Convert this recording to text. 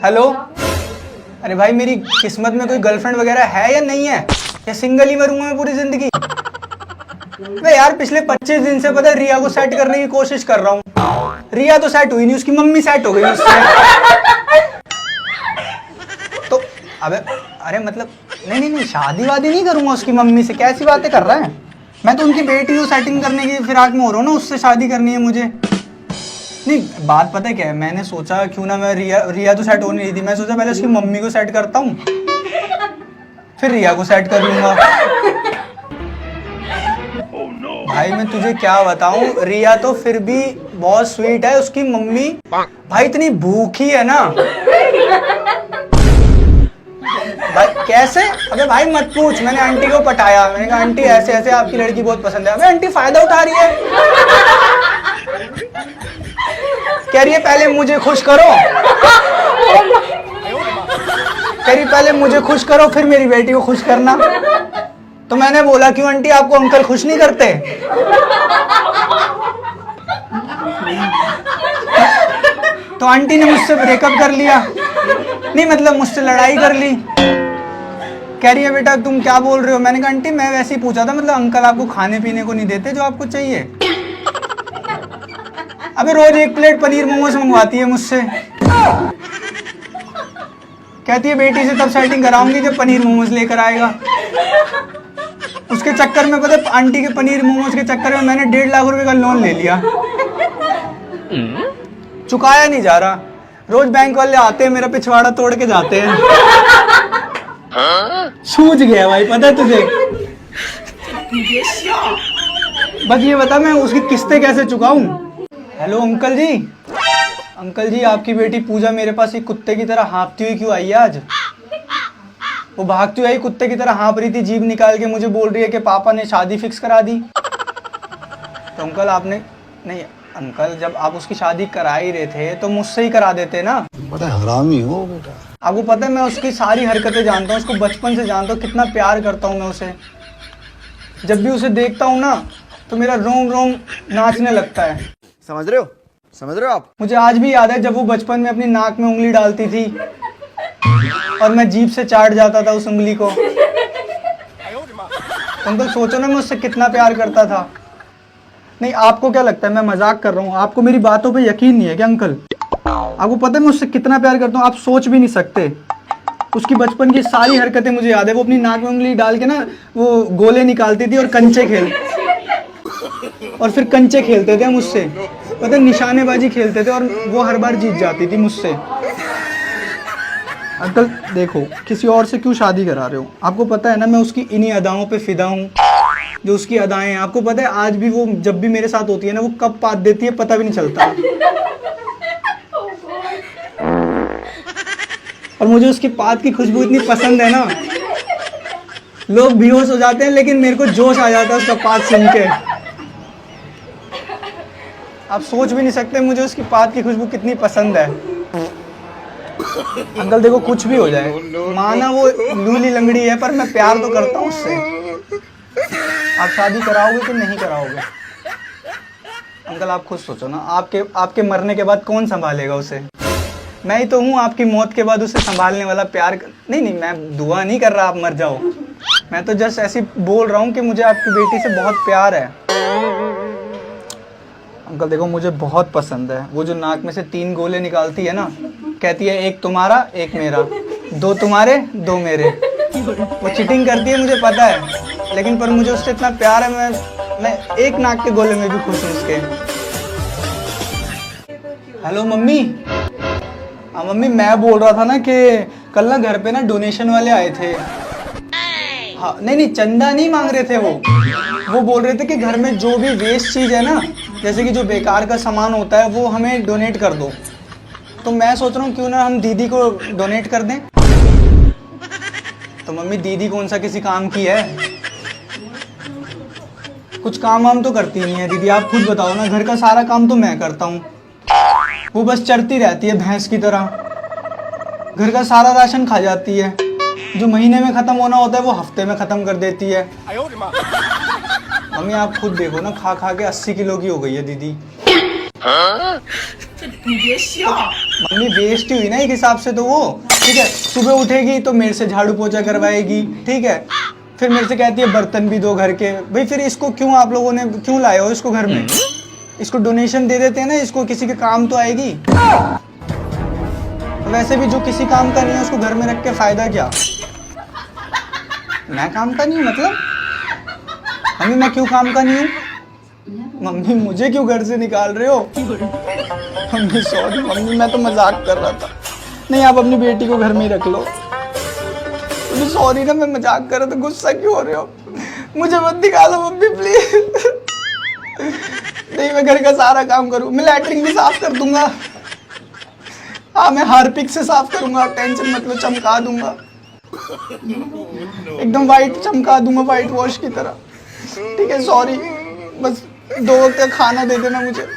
Hello. अरे भाई मेरी किस्मत में कोई गर्लफ्रेंड वगैरह है या नहीं है, या सिंगल ही मरूंगा मैं पूरी जिंदगी? मैं यार पिछले 25 दिन से पता है रिया को सेट करने की कोशिश कर रहा हूँ। रिया तो सेट हुई नहीं, उसकी मम्मी सेट हो गई उससे। तो अबे अरे मतलब नहीं नहीं नहीं, शादी वादी नहीं करूंगा उसकी मम्मी से, कैसी बातें कर रहा है? मैं तो उनकी बेटी को सेटिंग करने की फिराक में हो रहा हूँ ना, उससे शादी करनी है मुझे। नहीं बात पता है क्या है, मैंने सोचा क्यों ना मैं रिया तो सेट हो नहीं रही थी, मैं सोचा पहले उसकी मम्मी को सेट करता हूँ, फिर रिया को सेट कर लूंगा। भाई मैं तुझे क्या बताऊं, रिया तो फिर भी बहुत स्वीट है, उसकी मम्मी भाई इतनी भूखी है ना भाई। कैसे? अबे भाई मत पूछ, मैंने आंटी को पटाया, मैंने कहा आंटी ऐसे ऐसे आपकी लड़की बहुत पसंद है। अबे आंटी फायदा उठा रही है, कह रही है पहले मुझे खुश करो, कह रही पहले मुझे खुश करो फिर मेरी बेटी को खुश करना। तो मैंने बोला क्यों आंटी, आपको अंकल खुश नहीं करते? तो आंटी ने मुझसे ब्रेकअप कर लिया, नहीं मतलब मुझसे लड़ाई कर ली। कह रही है बेटा तुम क्या बोल रहे हो? मैंने कहा आंटी मैं वैसे ही पूछा था, मतलब अंकल आपको खाने पीने को नहीं देते जो आपको चाहिए? अबे रोज 1 प्लेट पनीर मोमोज मंगवाती है मुझसे, कहती है बेटी से तब सेटिंग कराऊंगी जब पनीर मोमोज लेकर आएगा। उसके चक्कर में पता आंटी के पनीर मोमोज के चक्कर में मैंने 1.5 लाख रुपए का लोन ले लिया, चुकाया नहीं जा रहा। रोज बैंक वाले आते हैं मेरा पिछवाड़ा तोड़ के जाते हैं। सूझ गया भाई, पता है तुझे? बस ये बता मैं उसकी किस्तें कैसे चुकाऊं? हेलो अंकल जी, अंकल जी आपकी बेटी पूजा मेरे पास एक कुत्ते की तरह हाँफती हुई क्यों आई है आज? वो भागती हुई आई कुत्ते की तरह हाँफ रही थी, जीभ निकाल के मुझे बोल रही है कि पापा ने शादी फिक्स करा दी। तो अंकल आपने नहीं अंकल, जब आप उसकी शादी करा ही रहे थे तो मुझसे ही करा देते ना। बड़ा हरामी हो बेटा। आपको पता है मैं उसकी सारी हरकतें जानता हूँ, उसको बचपन से जानता हूँ, कितना प्यार करता हूँ मैं उसे। जब भी उसे देखता हूँ ना तो मेरा रोम रोम नाचने लगता है। समझ रहे हो? समझ रहे हो आप? मुझे आज भी याद है जब वो बचपन में अपनी नाक में उंगली डालती थी और मैं जीभ से चाट जाता था उस उंगली को। अंकल सोचो ना मैं उससे कितना प्यार करता था। नहीं आपको क्या लगता है मैं मजाक कर रहा हूँ? आपको मेरी बातों पे यकीन नहीं है क्या अंकल? आपको पता है मैं उससे कितना प्यार करता हूँ, आप सोच भी नहीं सकते। उसकी बचपन की सारी हरकतें मुझे याद है। वो अपनी नाक में उंगली डाल के ना वो गोले निकालती थी और फिर कंचे खेलते थे मुझसे, पता है निशानेबाजी खेलते थे और वो हर बार जीत जाती थी मुझसे। अंकल देखो किसी और से क्यों शादी करा रहे हो? आपको पता है ना मैं उसकी इन्हीं अदाओं पे फिदा हूँ, जो उसकी अदाएं हैं। आपको पता है आज भी वो जब भी मेरे साथ होती है ना वो कब पात देती है पता भी नहीं चलता। और मुझे उसकी पात की खुशबू इतनी पसंद है ना, लोग बेहोश हो जाते हैं लेकिन मेरे को जोश आ जाता है उसका पात सुन के। आप सोच भी नहीं सकते मुझे उसकी पात की खुशबू कितनी पसंद है। अंकल देखो कुछ भी हो जाए, माना वो लूली लंगड़ी है पर मैं प्यार तो करता हूँ उससे। आप शादी कराओगे कि नहीं कराओगे? अंकल आप खुद सोचो ना, आपके मरने के बाद कौन संभालेगा उसे? मैं ही तो हूँ आपकी मौत के बाद उसे संभालने वाला। प्यार नहीं नहीं मैं दुआ नहीं कर रहा आप मर जाओ, मैं तो जस्ट ऐसे बोल रहा हूँ कि मुझे आपकी बेटी से बहुत प्यार है। अंकल देखो मुझे बहुत पसंद है, वो जो नाक में से 3 गोले निकालती है ना, कहती है एक तुम्हारा एक मेरा, 2 तुम्हारे 2 मेरे। वो चीटिंग करती है मुझे पता है, लेकिन पर मुझे उससे इतना प्यार है, मैं एक नाक के गोले में भी खुश हूँ उसके। Hello mummy. हाँ मम्मी मैं बोल रहा था ना कि कल ना घर पे ना डोनेशन वाले आए थे। हाँ नहीं नहीं चंदा नहीं मांग रहे थे, वो बोल रहे थे कि घर में जो भी वेस्ट चीज़ है ना, जैसे कि जो बेकार का सामान होता है वो हमें डोनेट कर दो। तो मैं सोच रहा हूँ क्यों ना हम दीदी को डोनेट कर दें। तो मम्मी दीदी कौन सा किसी काम की है? कुछ काम वाम तो करती नहीं है दीदी, आप खुद बताओ ना। घर का सारा काम तो मैं करता हूँ, वो बस चरती रहती है भैंस की तरह। घर का सारा राशन खा जाती है, जो महीने में खत्म होना होता है वो हफ्ते में खत्म कर देती है। मम्मी आप खुद देखो ना, खा खा के 80 किलो की हो गई है दीदी। मम्मी वेस्ट ही हुई ना एक हिसाब से तो वो। ठीक है, सुबह उठेगी तो मेरे से झाड़ू पोछा करवाएगी, ठीक है, फिर मेरे से कहती है बर्तन भी दो घर के। भाई फिर इसको क्यों आप लोगों ने क्यों लाए हो इसको घर में? इसको डोनेशन दे देते हैं ना, इसको किसी के काम तो आएगी। वैसे भी जो किसी काम का नहीं है उसको घर में रख के फायदा क्या? मैं काम का नहीं हूँ मतलब? मम्मी मैं क्यों काम का नहीं हूँ? मम्मी मुझे क्यों घर से निकाल रहे हो? मम्मी सॉरी मम्मी, मैं तो मजाक कर रहा था। नहीं आप अपनी बेटी को घर में ही रख लो। मम्मी सॉरी ना, मैं मजाक कर रहा था, गुस्सा क्यों हो रहे हो? मुझे मत निकालो मम्मी प्लीज। नहीं मैं घर का सारा काम करूँ, मैं लैट्रिन भी साफ कर दूंगा। हाँ मैं हार्पिक से साफ करूंगा, टेंशन मत लो, चमका दूंगा एकदम वाइट, चमका दूंगा वाइट वॉश की तरह। ठीक है सॉरी, बस 2 वक्त का खाना दे देना मुझे।